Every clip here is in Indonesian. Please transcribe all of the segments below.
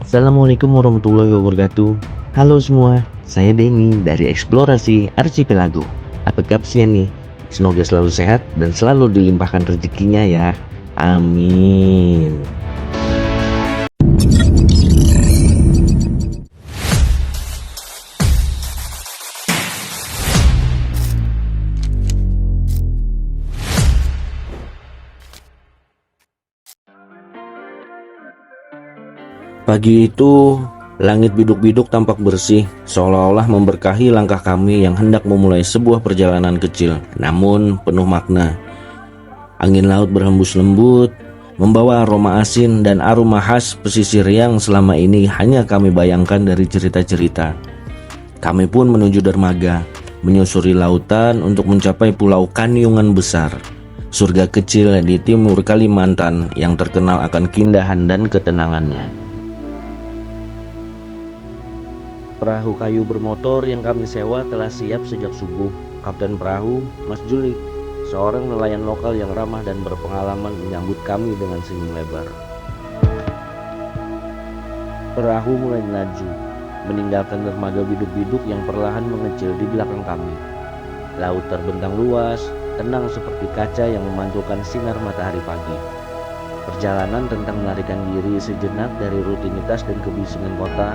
Assalamualaikum warahmatullahi wabarakatuh. Halo semua, saya Denny dari Eksplorasi Archipelago. Apa kabarnya nih? Semoga selalu sehat dan selalu dilimpahkan rezekinya ya. Amin. Pagi itu, langit biduk-biduk tampak bersih, seolah-olah memberkahi langkah kami yang hendak memulai sebuah perjalanan kecil, namun penuh makna. Angin laut berhembus lembut, membawa aroma asin dan aroma khas pesisir yang selama ini hanya kami bayangkan dari cerita-cerita. Kami pun menuju dermaga, menyusuri lautan untuk mencapai Pulau Kanyungan Besar, surga kecil di timur Kalimantan yang terkenal akan keindahan dan ketenangannya. Perahu kayu bermotor yang kami sewa telah siap sejak subuh. Kapten perahu, Mas Juli, seorang nelayan lokal yang ramah dan berpengalaman, menyambut kami dengan senyum lebar. Perahu mulai melaju, meninggalkan dermaga biduk-biduk yang perlahan mengecil di belakang kami. Laut terbentang luas, tenang seperti kaca yang memantulkan sinar matahari pagi. Perjalanan tentang melarikan diri sejenak dari rutinitas dan kebisingan kota.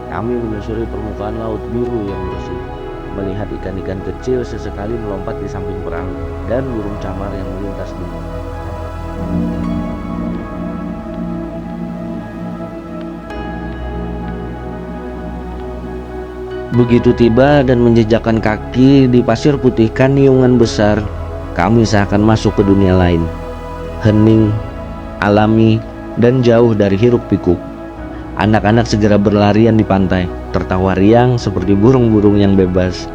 Kami menyusuri permukaan laut biru yang bersih, melihat ikan-ikan kecil sesekali melompat di samping perahu, dan burung camar yang melintas di bumi. Begitu tiba dan menjejakkan kaki di pasir putih Kanyungan Besar, kami seakan masuk ke dunia lain. Hening, alami, dan jauh dari hiruk-pikuk. Anak-anak segera berlarian di pantai, tertawa riang seperti burung-burung yang bebas.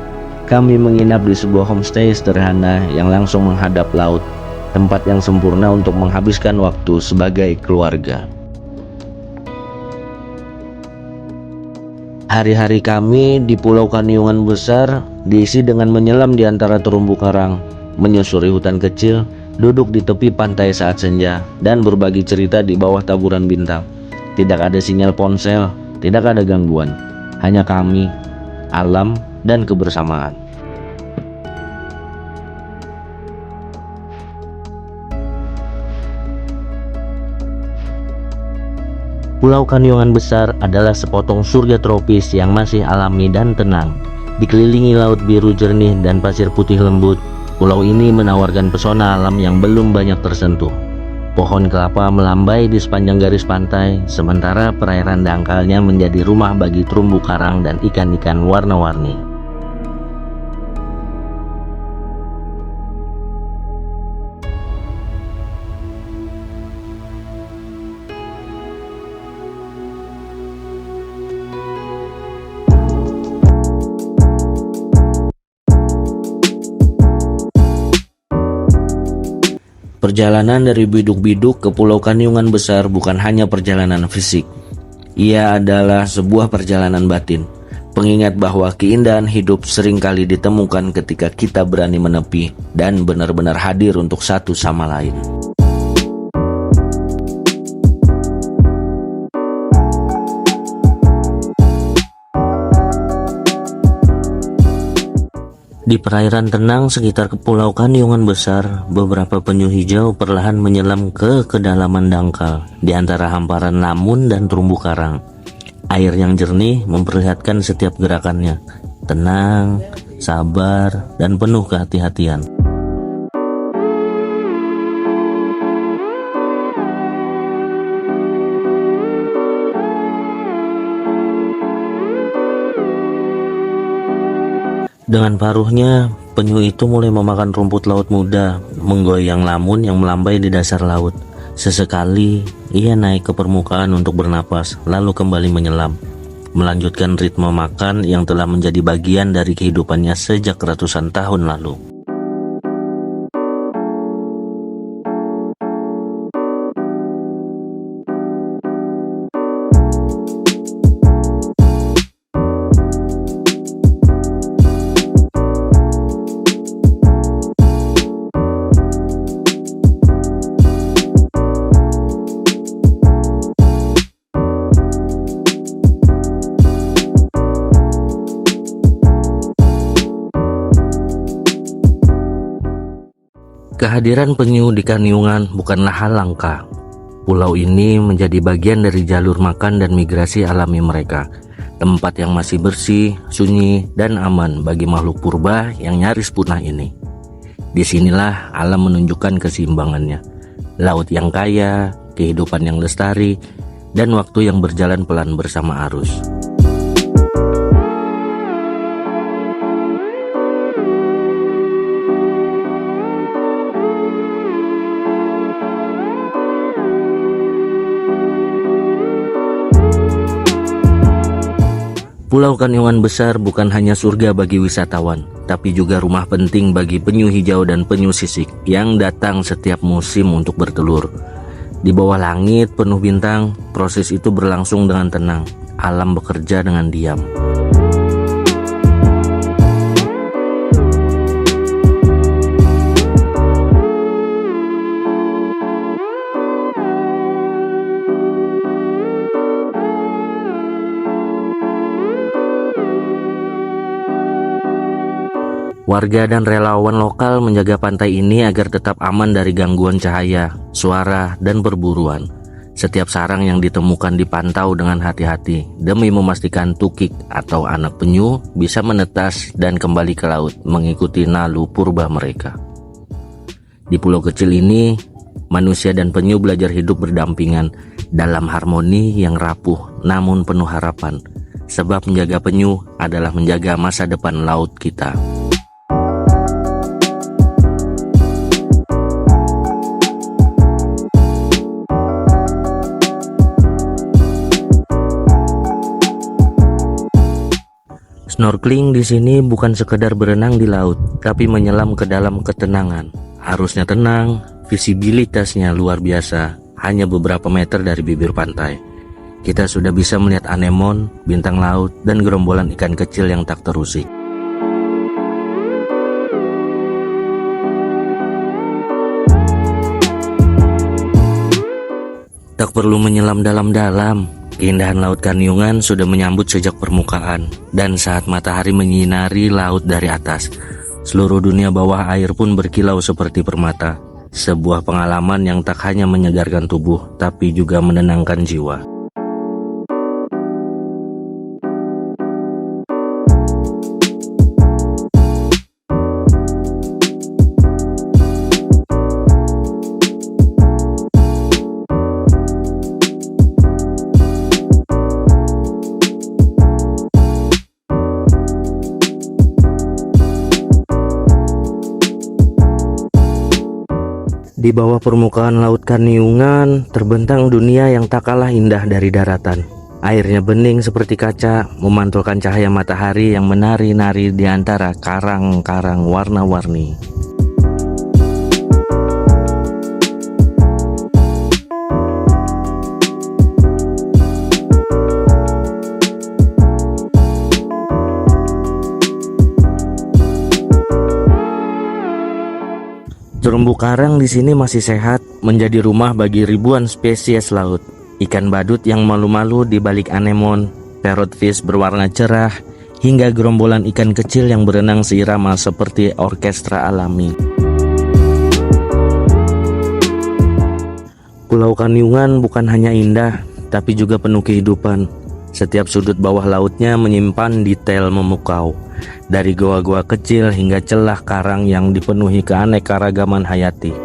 Kami menginap di sebuah homestay sederhana yang langsung menghadap laut, tempat yang sempurna untuk menghabiskan waktu sebagai keluarga. Hari-hari kami di Pulau Kanyungan Besar diisi dengan menyelam di antara terumbu karang, menyusuri hutan kecil, duduk di tepi pantai saat senja, dan berbagi cerita di bawah taburan bintang. Tidak ada sinyal ponsel, tidak ada gangguan, hanya kami, alam, dan kebersamaan. Pulau Kanyungan Besar adalah sepotong surga tropis yang masih alami dan tenang. Dikelilingi laut biru jernih dan pasir putih lembut, pulau ini menawarkan pesona alam yang belum banyak tersentuh. Pohon kelapa melambai di sepanjang garis pantai, sementara perairan dangkalnya menjadi rumah bagi terumbu karang dan ikan-ikan warna-warni. Perjalanan dari biduk-biduk ke Pulau Kanyungan Besar bukan hanya perjalanan fisik. Ia adalah sebuah perjalanan batin, pengingat bahwa keindahan hidup seringkali ditemukan ketika kita berani menepi dan benar-benar hadir untuk satu sama lain. Di perairan tenang sekitar Pulau Kanyungan Besar, beberapa penyu hijau perlahan menyelam ke kedalaman dangkal di antara hamparan lamun dan terumbu karang. Air yang jernih memperlihatkan setiap gerakannya, tenang, sabar, dan penuh kehati-hatian. Dengan paruhnya, penyu itu mulai memakan rumput laut muda, menggoyang lamun yang melambai di dasar laut. Sesekali, ia naik ke permukaan untuk bernapas, lalu kembali menyelam, melanjutkan ritme makan yang telah menjadi bagian dari kehidupannya sejak ratusan tahun lalu. Kehadiran penyu di Kaniungan bukanlah hal langka. Pulau ini menjadi bagian dari jalur makan dan migrasi alami mereka. Tempat yang masih bersih, sunyi, dan aman bagi makhluk purba yang nyaris punah ini. Disinilah alam menunjukkan keseimbangannya. Laut yang kaya, kehidupan yang lestari, dan waktu yang berjalan pelan bersama arus. Pulau Kaniungan besar bukan hanya surga bagi wisatawan, tapi juga rumah penting bagi penyu hijau dan penyu sisik yang datang setiap musim untuk bertelur. Di bawah langit penuh bintang, proses itu berlangsung dengan tenang. Alam bekerja dengan diam. Warga dan relawan lokal menjaga pantai ini agar tetap aman dari gangguan cahaya, suara, dan perburuan. Setiap sarang yang ditemukan dipantau dengan hati-hati demi memastikan tukik atau anak penyu bisa menetas dan kembali ke laut mengikuti nalu purba mereka. Di pulau kecil ini, manusia dan penyu belajar hidup berdampingan dalam harmoni yang rapuh namun penuh harapan. Sebab menjaga penyu adalah menjaga masa depan laut kita. Snorkeling di sini bukan sekedar berenang di laut, tapi menyelam ke dalam ketenangan. Arusnya tenang, visibilitasnya luar biasa, hanya beberapa meter dari bibir pantai. Kita sudah bisa melihat anemon, bintang laut, dan gerombolan ikan kecil yang tak terusik. Tak perlu menyelam dalam-dalam. Keindahan Laut Kaniungan sudah menyambut sejak permukaan, dan saat matahari menyinari laut dari atas, seluruh dunia bawah air pun berkilau seperti permata. Sebuah pengalaman yang tak hanya menyegarkan tubuh, tapi juga menenangkan jiwa. Di bawah permukaan Laut Kaniungan terbentang dunia yang tak kalah indah dari daratan. Airnya bening seperti kaca, memantulkan cahaya matahari yang menari-nari di antara karang-karang warna-warni. Terumbu karang di sini masih sehat, menjadi rumah bagi ribuan spesies laut. Ikan badut yang malu-malu di balik anemon, parrotfish berwarna cerah, hingga gerombolan ikan kecil yang berenang seirama seperti orkestra alami. Pulau Kaniungan bukan hanya indah, tapi juga penuh kehidupan. Setiap sudut bawah lautnya menyimpan detail memukau. Dari goa-goa kecil hingga celah karang yang dipenuhi keanekaragaman hayati.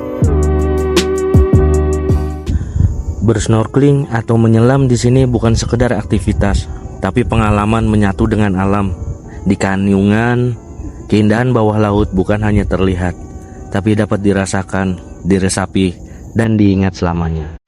Bersnorkeling atau menyelam di sini bukan sekedar aktivitas, tapi pengalaman menyatu dengan alam. Di Kaniungan, keindahan bawah laut bukan hanya terlihat, tapi dapat dirasakan, diresapi, dan diingat selamanya.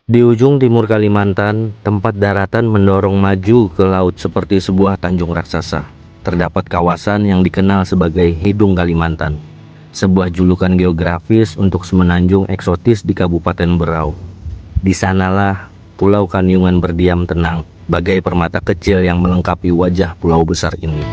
Di ujung timur Kalimantan, tempat daratan mendorong maju ke laut seperti sebuah tanjung raksasa. Terdapat kawasan yang dikenal sebagai Hidung Kalimantan, sebuah julukan geografis untuk semenanjung eksotis di Kabupaten Berau. Di sanalah Pulau Kaniungan berdiam tenang, bagai permata kecil yang melengkapi wajah pulau besar ini.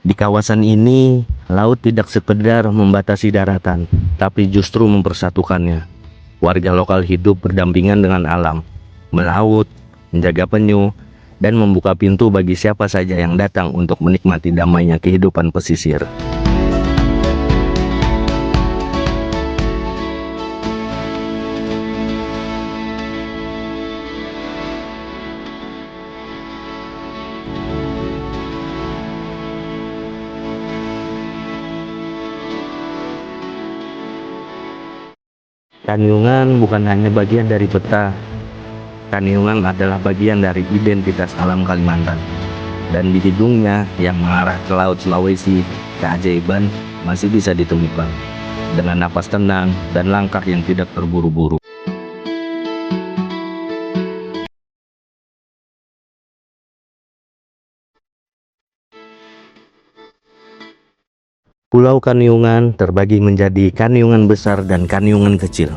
Di kawasan ini, laut tidak sekedar membatasi daratan, tapi justru mempersatukannya. Warga lokal hidup berdampingan dengan alam, melaut, menjaga penyu, dan membuka pintu bagi siapa saja yang datang untuk menikmati damainya kehidupan pesisir. Kaniungan bukan hanya bagian dari peta, Kaniungan adalah bagian dari identitas alam Kalimantan. Dan di hidungnya yang mengarah ke Laut Sulawesi, keajaiban masih bisa ditemukan. Dengan napas tenang dan langkah yang tidak terburu-buru. Pulau Kaniungan terbagi menjadi Kaniungan besar dan Kaniungan kecil.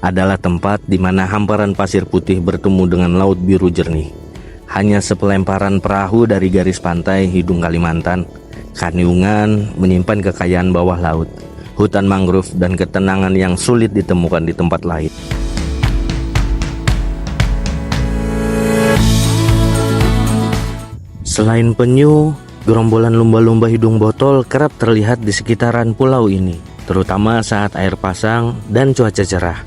Adalah tempat di mana hamparan pasir putih bertemu dengan laut biru jernih. Hanya sepelemparan perahu dari garis pantai Hidung Kalimantan, Kaniungan menyimpan kekayaan bawah laut, hutan mangrove, dan ketenangan yang sulit ditemukan di tempat lain. Selain penyu, gerombolan lumba-lumba hidung botol kerap terlihat di sekitaran pulau ini, terutama saat air pasang dan cuaca cerah.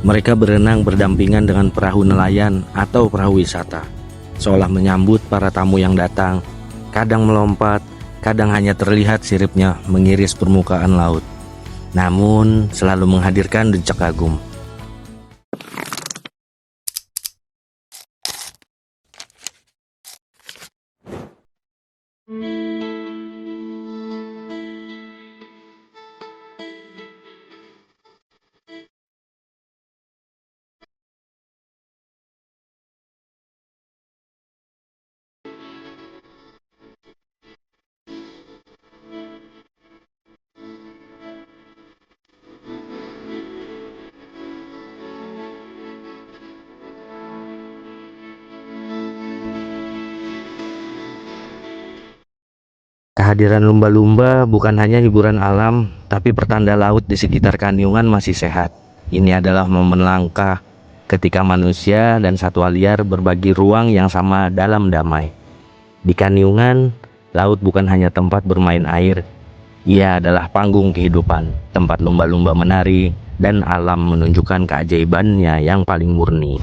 Mereka berenang berdampingan dengan perahu nelayan atau perahu wisata, seolah menyambut para tamu yang datang. Kadang melompat, kadang hanya terlihat siripnya mengiris permukaan laut, namun selalu menghadirkan decak kagum. Kehadiran lumba-lumba bukan hanya hiburan alam, tapi pertanda laut di sekitar Kaniungan masih sehat. Ini adalah momen langka ketika manusia dan satwa liar berbagi ruang yang sama dalam damai. Di Kaniungan, laut bukan hanya tempat bermain air, ia adalah panggung kehidupan, tempat lumba-lumba menari, dan alam menunjukkan keajaibannya yang paling murni.